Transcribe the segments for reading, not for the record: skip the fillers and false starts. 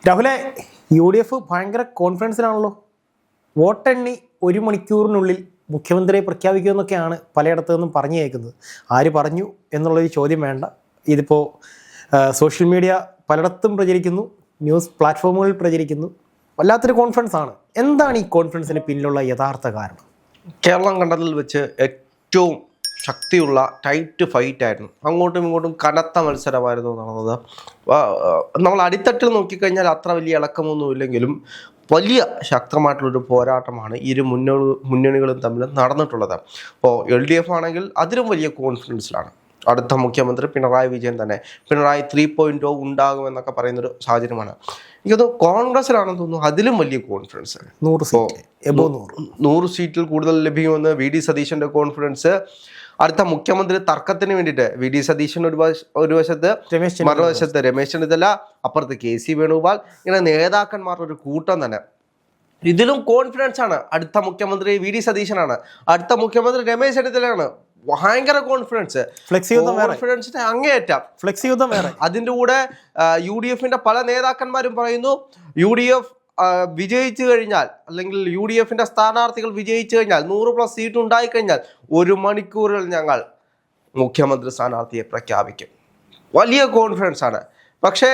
രാഹുലെ UDF ഭയങ്കര കോൺഫിഡൻസിലാണല്ലോ. വോട്ടെണ്ണി 1 മണിക്കൂറിനുള്ളിൽ മുഖ്യമന്ത്രിയെ പ്രഖ്യാപിക്കുമെന്നൊക്കെയാണ് പലയിടത്തു നിന്നും പറഞ്ഞു കേൾക്കുന്നത്. ആര് പറഞ്ഞു എന്നുള്ളൊരു ചോദ്യം വേണ്ട. ഇതിപ്പോൾ സോഷ്യൽ മീഡിയ പലയിടത്തും പ്രചരിക്കുന്നു, ന്യൂസ് പ്ലാറ്റ്ഫോമുകളിൽ പ്രചരിക്കുന്നു. വല്ലാത്തൊരു കോൺഫിഡൻസ് ആണ്. എന്താണ് ഈ കോൺഫിഡൻസിന് പിന്നിലുള്ള യഥാർത്ഥ കാരണം? കേരളം കണ്ടതിൽ വെച്ച് ഏറ്റവും ശക്തിയുള്ള ടൈറ്റ് ഫൈറ്റ് ആയിരുന്നു. അങ്ങോട്ടും ഇങ്ങോട്ടും കനത്ത മത്സരമായിരുന്നു നടന്നത്. നമ്മൾ അടിത്തട്ടിൽ നോക്കിക്കഴിഞ്ഞാൽ അത്ര വലിയ ഇളക്കമൊന്നും ഇല്ലെങ്കിലും വലിയ ശക്തമായിട്ടുള്ളൊരു പോരാട്ടമാണ് ഇരു മുന്നണികളും തമ്മിൽ നടന്നിട്ടുള്ളത്. ഇപ്പോൾ LDF ആണെങ്കിൽ അതിലും വലിയ കോൺഫിഡൻസിലാണ്. അടുത്ത മുഖ്യമന്ത്രി പിണറായി വിജയൻ തന്നെ. പിണറായി 3.0 ഉണ്ടാകുമെന്നൊക്കെ പറയുന്നൊരു സാഹചര്യമാണ്. എനിക്കത് കോൺഗ്രസിലാണെന്ന് തോന്നുന്നു അതിലും വലിയ കോൺഫിഡൻസ്. 100 സീറ്റിൽ കൂടുതൽ ലഭിക്കുമെന്ന് VD സതീശന്റെ കോൺഫിഡൻസ്. അടുത്ത മുഖ്യമന്ത്രി തർക്കത്തിന് വേണ്ടിയിട്ട് VD സതീശൻ ഒരു വശത്ത്, മറുവശത്ത് രമേശ് ചെന്നിത്തല, അപ്പുറത്ത് KC വേണുഗോപാൽ, ഇങ്ങനെ നേതാക്കന്മാരുടെ ഒരു കൂട്ടം തന്നെ. ഇതിലും കോൺഫിഡൻസ് ആണ്. അടുത്ത മുഖ്യമന്ത്രി VD സതീശനാണ്, അടുത്ത മുഖ്യമന്ത്രി രമേശ് ചെന്നിത്തലയാണ്. ഭയങ്കര കോൺഫിഡൻസ്, കോൺഫിഡൻസിന്റെ അങ്ങേയറ്റം. അതിന്റെ കൂടെ UDFന്റെ പല നേതാക്കന്മാരും പറയുന്നു, UDF വിജയിച്ചു കഴിഞ്ഞാൽ, അല്ലെങ്കിൽ UDFന്റെ സ്ഥാനാർത്ഥികൾ വിജയിച്ചു കഴിഞ്ഞാൽ, 100+ സീറ്റ് ഉണ്ടായിക്കഴിഞ്ഞാൽ 1 മണിക്കൂറിൽ ഞങ്ങൾ മുഖ്യമന്ത്രി സ്ഥാനാർത്ഥിയെ പ്രഖ്യാപിക്കും. വലിയ കോൺഫിഡൻസ് ആണ്. പക്ഷേ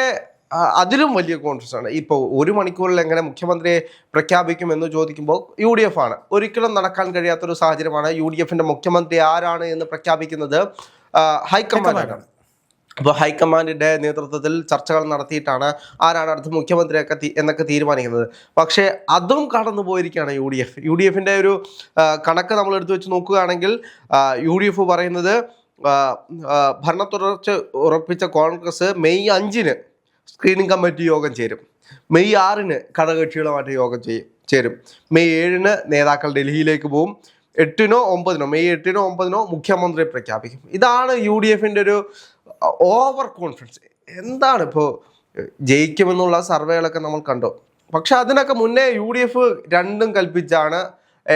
അതിലും വലിയ കോൺഫിഡൻസ് ആണ്. ഇപ്പോൾ 1 മണിക്കൂറിൽ എങ്ങനെ മുഖ്യമന്ത്രിയെ പ്രഖ്യാപിക്കും എന്ന് ചോദിക്കുമ്പോൾ UDF ആണ്. ഒരിക്കലും നടക്കാൻ കഴിയാത്തൊരു സാഹചര്യമാണ്. UDFന്റെ മുഖ്യമന്ത്രി ആരാണ് എന്ന് പ്രഖ്യാപിക്കുന്നത് ഹൈക്കമാൻഡാണ്. അപ്പോൾ ഹൈക്കമാൻഡിന്റെ നേതൃത്വത്തിൽ ചർച്ചകൾ നടത്തിയിട്ടാണ് ആരാണ് അടുത്ത മുഖ്യമന്ത്രിയൊക്കെ എന്നൊക്കെ തീരുമാനിക്കുന്നത്. പക്ഷേ അതും കടന്നു പോയിരിക്കുകയാണ് UDFന്റെ ഒരു കണക്ക് നമ്മൾ എടുത്തു വെച്ച് നോക്കുകയാണെങ്കിൽ UDF പറയുന്നത് ഭരണത്തുടർച്ച ഉറപ്പിച്ച കോൺഗ്രസ് മെയ് 5-ന് സ്ക്രീനിങ് കമ്മിറ്റി യോഗം ചേരും, മെയ് 6-ന് ഘടകകക്ഷികളുമായിട്ട് യോഗം ചേരും, മെയ് 7-ന് നേതാക്കൾ ഡൽഹിയിലേക്ക് പോകും, 8-നോ 9-നോ മെയ് 8-നോ 9-നോ മുഖ്യമന്ത്രിയെ പ്രഖ്യാപിക്കും. ഇതാണ് UDFന്റെ ഒരു ഓവർ കോൺഫിഡൻസ്. എന്താണ് ഇപ്പോൾ ജയിക്കുമെന്നുള്ള സർവേകളൊക്കെ നമ്മൾ കണ്ടു. പക്ഷെ അതിനൊക്കെ മുന്നേ UDF രണ്ടും കൽപ്പിച്ചാണ്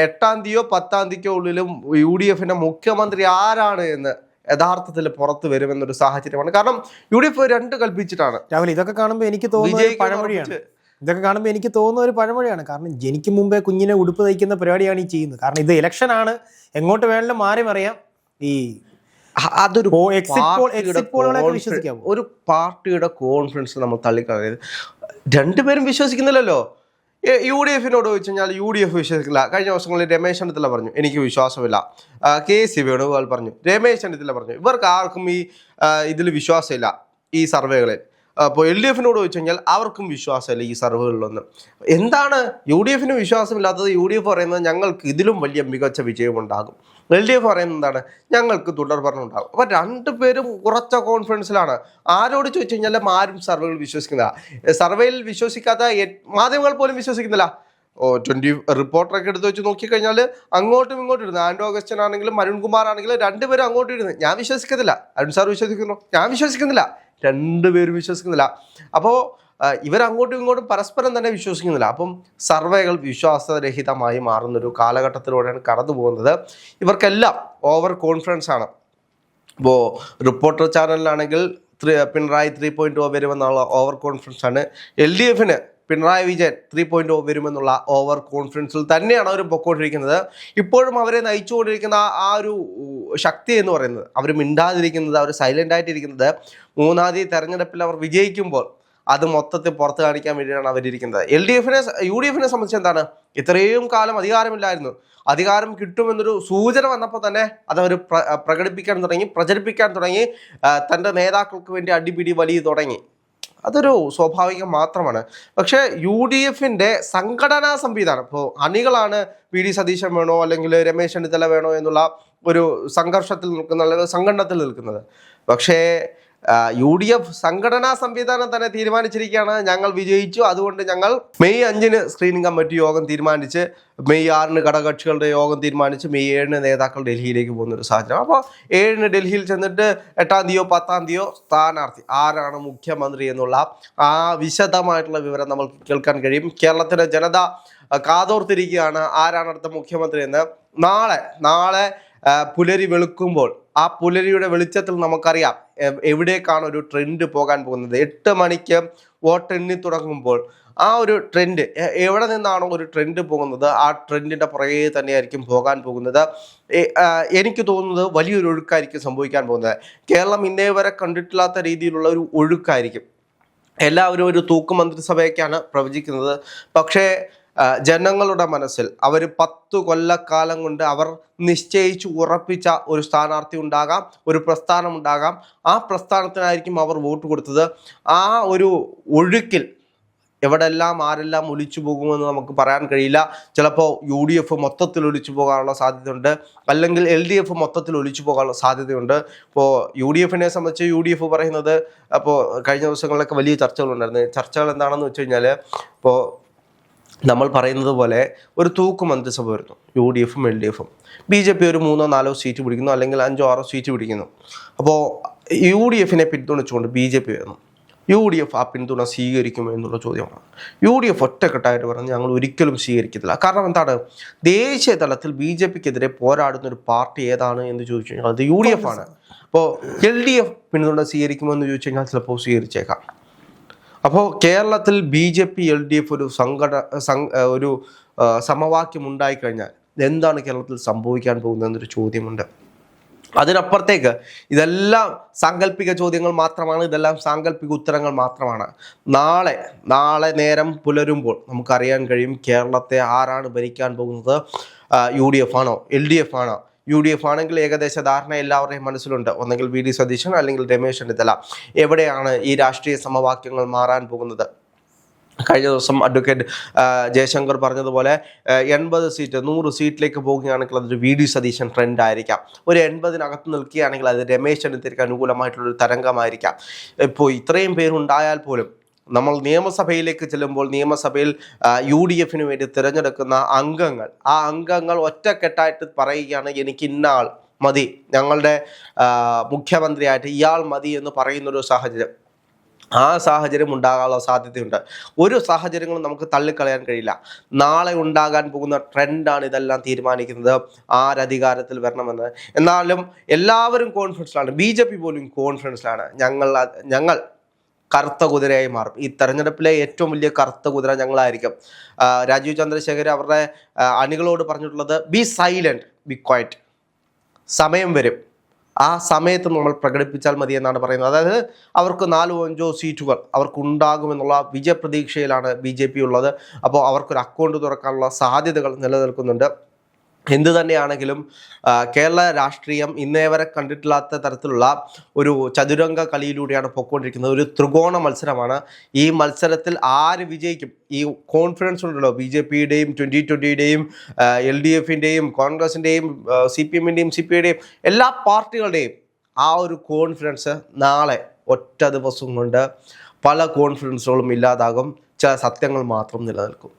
8-ാം തീയതിയോ 10-ാം തീയതിക്കോ ഉള്ളിലും UDFന്റെ മുഖ്യമന്ത്രി ആരാണ് എന്ന് യഥാർത്ഥത്തിൽ പുറത്തു വരുമെന്നൊരു സാഹചര്യമാണ്. കാരണം UDF 2 കൽപ്പിച്ചിട്ടാണ്. രാഹുൽ, ഇതൊക്കെ കാണുമ്പോൾ എനിക്ക് തോന്നുന്ന ഒരു പഴമൊഴിയാണ്. കാരണം ജനിക്കും മുമ്പേ കുഞ്ഞിനെ ഉടുപ്പ് തയ്ക്കുന്ന പരിപാടിയാണ് ഈ ചെയ്യുന്നത്. കാരണം ഇത് ഇലക്ഷൻ ആണ്, എങ്ങോട്ട് വേണമെങ്കിലും മാറി മറിയാം. ഈ അതൊരു ഒരു പാർട്ടിയുടെ കോൺഫിഡൻസ് നമ്മൾ തള്ളിക്കളയരുത്. രണ്ടുപേരും വിശ്വസിക്കുന്നില്ലല്ലോ. UDFനോട് ചോദിച്ചു കഴിഞ്ഞാൽ UDF വിശ്വസിക്കില്ല. കഴിഞ്ഞ ദിവസങ്ങളിൽ രമേശ് ചെന്നിത്തല പറഞ്ഞു എനിക്ക് വിശ്വാസമില്ല. KC വേണുഗോപാൽ പറഞ്ഞു, രമേശ് ചെന്നിത്തല പറഞ്ഞു. ഇവർക്ക് ആർക്കും ഇതിൽ വിശ്വാസമില്ല ഈ സർവേകളിൽ. അപ്പോൾ LDFനോട് ചോദിച്ചു കഴിഞ്ഞാൽ അവർക്കും വിശ്വാസമില്ല ഈ സർവേകളിലൊന്നും. എന്താണ് UDFന് വിശ്വാസമില്ലാത്തത്? UDF പറയുന്നത് ഞങ്ങൾക്ക് ഇതിലും വലിയ മികച്ച വിജയമുണ്ടാകും. LDF പറയുന്നത് എന്താണ്? ഞങ്ങൾക്ക് തുടർഭരണം ഉണ്ടാകും. അപ്പോൾ രണ്ടുപേരും ഉറച്ച കോൺഫിഡൻസിലാണ്. ആരോട് ചോദിച്ചു കഴിഞ്ഞാലും ആരും സർവേകൾ വിശ്വസിക്കുന്നില്ല. സർവേയിൽ വിശ്വസിക്കാത്ത മാധ്യമങ്ങൾ പോലും വിശ്വസിക്കുന്നില്ല. 20 റിപ്പോർട്ടറൊക്കെ എടുത്ത് വെച്ച് നോക്കിക്കഴിഞ്ഞാൽ അങ്ങോട്ടും ഇങ്ങോട്ടും ഇരുന്ന് ആൻഡോ അഗസ്റ്റൻ ആണെങ്കിലും അരുൺകുമാർ ആണെങ്കിലും രണ്ടുപേരും അങ്ങോട്ടും ഇരുന്ന് ഞാൻ വിശ്വസിക്കത്തില്ല, അരുൺ സാർ വിശ്വസിക്കുന്നു, ഞാൻ വിശ്വസിക്കുന്നില്ല, രണ്ടുപേരും വിശ്വസിക്കുന്നില്ല. അപ്പോൾ ഇവരങ്ങോട്ടും ഇങ്ങോട്ടും പരസ്പരം തന്നെ വിശ്വസിക്കുന്നില്ല. അപ്പം സർവേകൾ വിശ്വാസരഹിതമായി മാറുന്നൊരു കാലഘട്ടത്തിലൂടെയാണ് കടന്നു പോകുന്നത്. ഇവർക്കെല്ലാം ഓവർ കോൺഫിഡൻസ് ആണ്. ഇപ്പോൾ റിപ്പോർട്ടർ ചാനലിലാണെങ്കിൽ പിണറായി 3.0 വരുമെന്നുള്ള ഓവർ കോൺഫിഡൻസ് ആണ്. LDFന് പിണറായി വിജയൻ 3.0 വരുമെന്നുള്ള ഓവർ കോൺഫിഡൻസിൽ തന്നെയാണ് അവർ പൊക്കോണ്ടിരിക്കുന്നത്. ഇപ്പോഴും അവരെ നയിച്ചുകൊണ്ടിരിക്കുന്ന ആ ഒരു ശക്തി എന്ന് പറയുന്നത്, അവർ മിണ്ടാതിരിക്കുന്നത്, അവർ സൈലൻ്റ് ആയിട്ടിരിക്കുന്നത്, 3-ാം തീയതി തെരഞ്ഞെടുപ്പിൽ അവർ വിജയിക്കുമ്പോൾ അത് മൊത്തത്തിൽ പുറത്ത് കാണിക്കാൻ വേണ്ടിയിട്ടാണ് അവരിയ്ക്കുന്നത്. UDFനെ സംബന്ധിച്ച് എന്താണ്, ഇത്രയും കാലം അധികാരമില്ലായിരുന്നു, അധികാരം കിട്ടുമെന്നൊരു സൂചന വന്നപ്പോൾ തന്നെ അതവർ പ്രചരിപ്പിക്കാൻ തുടങ്ങി, തൻ്റെ നേതാക്കൾക്ക് വേണ്ടി അടിപിടി വലിയ തുടങ്ങി. അതൊരു സ്വാഭാവികം മാത്രമാണ്. പക്ഷേ UDFന്റെ സംഘടനാ സംവിധാനം, ഇപ്പോൾ അണികളാണ് VD സതീശൻ വേണോ അല്ലെങ്കിൽ രമേശ് ചെന്നിത്തല വേണോ എന്നുള്ള ഒരു സംഘർഷത്തിൽ നിൽക്കുന്ന, അല്ലെങ്കിൽ സംഘടനത്തിൽ നിൽക്കുന്നത്. പക്ഷേ UDF സംഘടനാ സംവിധാനം തന്നെ തീരുമാനിച്ചിരിക്കുകയാണ്, ഞങ്ങൾ വിജയിച്ചു, അതുകൊണ്ട് ഞങ്ങൾ മെയ് 5-ന് സ്ക്രീനിങ് കമ്മിറ്റി യോഗം തീരുമാനിച്ച്, മെയ് 6-ന് ഘടകകക്ഷികളുടെ യോഗം തീരുമാനിച്ച്, മെയ് 7-ന് നേതാക്കൾ ഡൽഹിയിലേക്ക് പോകുന്നൊരു സാഹചര്യം. അപ്പോൾ 7-ന് ഡൽഹിയിൽ ചെന്നിട്ട് 8-ാം തീയതിയോ 10-ാം തീയതിയോ സ്ഥാനാർത്ഥി ആരാണ് മുഖ്യമന്ത്രി എന്നുള്ള ആ വിശദമായിട്ടുള്ള വിവരം നമ്മൾ കേൾക്കാൻ കഴിയും. കേരളത്തിലെ ജനത കാതോർത്തിരിക്കുകയാണ് ആരാണ് അടുത്ത മുഖ്യമന്ത്രി എന്ന്. നാളെ പുലരി വെളുക്കുമ്പോൾ ആ പുലരിയുടെ വെളിച്ചത്തിൽ നമുക്കറിയാം എവിടേക്കാണ് ഒരു ട്രെൻഡ് പോകാൻ പോകുന്നത്. 8 മണിക്ക് വോട്ടെണ്ണി തുടങ്ങുമ്പോൾ ആ ഒരു ട്രെൻഡ് എവിടെ നിന്നാണോ ഒരു ട്രെൻഡ് പോകുന്നത് ആ ട്രെൻഡിൻ്റെ പുറകെ തന്നെയായിരിക്കും പോകാൻ പോകുന്നത്. എനിക്ക് തോന്നുന്നത് വലിയൊരു ഒഴുക്കായിരിക്കും സംഭവിക്കാൻ പോകുന്നത്. കേരളം ഇന്നേ വരെ കണ്ടിട്ടില്ലാത്ത രീതിയിലുള്ള ഒരു ഒഴുക്കായിരിക്കും. എല്ലാവരും ഒരു തൂക്ക് മന്ത്രിസഭയൊക്കെയാണ് പ്രവചിക്കുന്നത്. പക്ഷേ ജനങ്ങളുടെ മനസ്സിൽ അവർ 10 കൊല്ലക്കാലം കൊണ്ട് അവർ നിശ്ചയിച്ചു ഉറപ്പിച്ച ഒരു സ്ഥാനാർത്ഥി ഉണ്ടാകാം, ഒരു പ്രസ്ഥാനം ഉണ്ടാകാം. ആ പ്രസ്ഥാനത്തിനായിരിക്കും അവർ വോട്ട് കൊടുത്തത്. ആ ഒരു ഒഴുക്കിൽ എവിടെല്ലാം ആരെല്ലാം ഒലിച്ചു പോകുമെന്ന് നമുക്ക് പറയാൻ കഴിയില്ല. ചിലപ്പോൾ UDF മൊത്തത്തിൽ ഒലിച്ചു പോകാനുള്ള സാധ്യതയുണ്ട്, അല്ലെങ്കിൽ LDF മൊത്തത്തിൽ ഒലിച്ചു പോകാനുള്ള സാധ്യതയുണ്ട്. ഇപ്പോൾ UDFനെ സംബന്ധിച്ച് UDF പറയുന്നത്, അപ്പോൾ കഴിഞ്ഞ ദിവസങ്ങളിലൊക്കെ വലിയ ചർച്ചകളുണ്ടായിരുന്നു. ചർച്ചകൾ എന്താണെന്ന് വെച്ച് കഴിഞ്ഞാൽ, ഇപ്പോൾ നമ്മൾ പറയുന്നത് പോലെ ഒരു തൂക്ക് മന്ത്രിസഭ വരുന്നു, UDFും LDFും. BJP ഒരു 3-4 സീറ്റ് പിടിക്കുന്നു, അല്ലെങ്കിൽ 5-6 സീറ്റ് പിടിക്കുന്നു. അപ്പോൾ UDFനെ പിന്തുണച്ചുകൊണ്ട് BJP വരുന്നു. UDF ആ പിന്തുണ സ്വീകരിക്കുമോ എന്നുള്ള ചോദ്യമാണ്. UDF ഒറ്റക്കെട്ടായിട്ട് പറഞ്ഞ് ഞങ്ങൾ ഒരിക്കലും സ്വീകരിക്കത്തില്ല. കാരണം എന്താണ്, ദേശീയ തലത്തിൽ BJPക്കെതിരെ പോരാടുന്ന ഒരു പാർട്ടി ഏതാണ് എന്ന് ചോദിച്ചു കഴിഞ്ഞാൽ അത് UDF ആണ്. അപ്പോൾ LDF പിന്തുണ സ്വീകരിക്കുമോ എന്ന് ചോദിച്ചു കഴിഞ്ഞാൽ ചിലപ്പോൾ സ്വീകരിച്ചേക്കാം. അപ്പോൾ കേരളത്തിൽ BJP LDF ഒരു സമവാക്യം ഉണ്ടായിക്കഴിഞ്ഞാൽ എന്താണ് കേരളത്തിൽ സംഭവിക്കാൻ പോകുന്നതെന്നൊരു ചോദ്യമുണ്ട്. അതിനപ്പുറത്തേക്ക് ഇതെല്ലാം സാങ്കല്പിക ചോദ്യങ്ങൾ മാത്രമാണ്, ഇതെല്ലാം സാങ്കല്പിക ഉത്തരങ്ങൾ മാത്രമാണ്. നാളെ നേരം പുലരുമ്പോൾ നമുക്കറിയാൻ കഴിയും കേരളത്തെ ആരാണ് ഭരിക്കാൻ പോകുന്നത്. UDF ആണോ LDF ആണോ? UDF ആണെങ്കിൽ ഏകദേശ ധാരണ എല്ലാവരുടെയും മനസ്സിലുണ്ട്. ഒന്നെങ്കിൽ VD സതീശൻ അല്ലെങ്കിൽ രമേശ് ചെന്നിത്തല. എവിടെയാണ് ഈ രാഷ്ട്രീയ സമവാക്യങ്ങൾ മാറാൻ പോകുന്നത്? കഴിഞ്ഞ ദിവസം അഡ്വക്കേറ്റ് ജയശങ്കർ പറഞ്ഞതുപോലെ 80 സീറ്റ് 100 സീറ്റിലേക്ക് പോവുകയാണെങ്കിൽ അതൊരു VD സതീശൻ ട്രെൻഡ് ആയിരിക്കാം. ഒരു 80-നകത്ത് നിൽക്കുകയാണെങ്കിൽ അത് രമേശ് ചെന്നിത്തലയ്ക്ക് അനുകൂലമായിട്ടുള്ളൊരു തരംഗമായിരിക്കാം. ഇപ്പോൾ ഇത്രയും പേരുണ്ടായാൽ പോലും നമ്മൾ നിയമസഭയിലേക്ക് ചെല്ലുമ്പോൾ നിയമസഭയിൽ UDFന് വേണ്ടി തിരഞ്ഞെടുക്കുന്ന ആ അംഗങ്ങൾ ഒറ്റക്കെട്ടായിട്ട് പറയുകയാണ്, എനിക്ക് ഇന്ന ആൾ മതി, ഞങ്ങളുടെ മുഖ്യമന്ത്രിയായിട്ട് ഇയാൾ മതി എന്ന് പറയുന്നൊരു സാഹചര്യം. ആ സാഹചര്യം ഉണ്ടാകാനുള്ള സാധ്യതയുണ്ട്. ഒരു സാഹചര്യങ്ങളും നമുക്ക് തള്ളിക്കളയാൻ കഴിയില്ല. നാളെ ഉണ്ടാകാൻ പോകുന്ന ട്രെൻഡാണ് ഇതെല്ലാം തീരുമാനിക്കുന്നത്, ആരധികാരത്തിൽ വരണമെന്ന്. എന്നാലും എല്ലാവരും കോൺഫിഡൻസിലാണ്, BJP പോലും കോൺഫിഡൻസിലാണ്. ഞങ്ങൾ കറുത്ത കുതിരയായി മാറും. ഈ തെരഞ്ഞെടുപ്പിലെ ഏറ്റവും വലിയ കറുത്ത കുതിര ഞങ്ങളായിരിക്കും. രാജീവ് ചന്ദ്രശേഖർ അവരുടെ അണികളോട് പറഞ്ഞിട്ടുള്ളത്, ബി സൈലന്റ്, ബി ക്വയറ്റ്, സമയം വരും, ആ സമയത്ത് നമ്മൾ പ്രകടിപ്പിച്ചാൽ മതി എന്നാണ് പറയുന്നത്. അതായത് അവർക്ക് 4-5 സീറ്റുകൾ അവർക്കുണ്ടാകുമെന്നുള്ള വിജയപ്രതീക്ഷയിലാണ് BJP ഉള്ളത്. അപ്പോൾ അവർക്കൊരു അക്കൗണ്ട് തുറക്കാനുള്ള സാധ്യതകൾ നിലനിൽക്കുന്നുണ്ട്. എന്തു തന്നെയാണെങ്കിലും കേരള രാഷ്ട്രീയം ഇന്നേ വരെ കണ്ടിട്ടില്ലാത്ത തരത്തിലുള്ള ഒരു ചതുരംഗ കളിയിലൂടെയാണ് പൊയ്ക്കൊണ്ടിരിക്കുന്നത്. ഒരു ത്രികോണ മത്സരമാണ്. ഈ മത്സരത്തിൽ ആര് വിജയിക്കും? ഈ കോൺഫിഡൻസ് ഉണ്ടല്ലോ, BJPയുടെയും 2020യുടെയും LDFിൻ്റെയും കോൺഗ്രസിൻ്റെയും CPMൻ്റെയും CPIയുടെയും എല്ലാ പാർട്ടികളുടെയും ആ ഒരു കോൺഫിഡൻസ് നാളെ ഒറ്റ ദിവസം കൊണ്ട് പല കോൺഫിഡൻസുകളും ഇല്ലാതാകും. ചില സത്യങ്ങൾ മാത്രം നിലനിൽക്കും.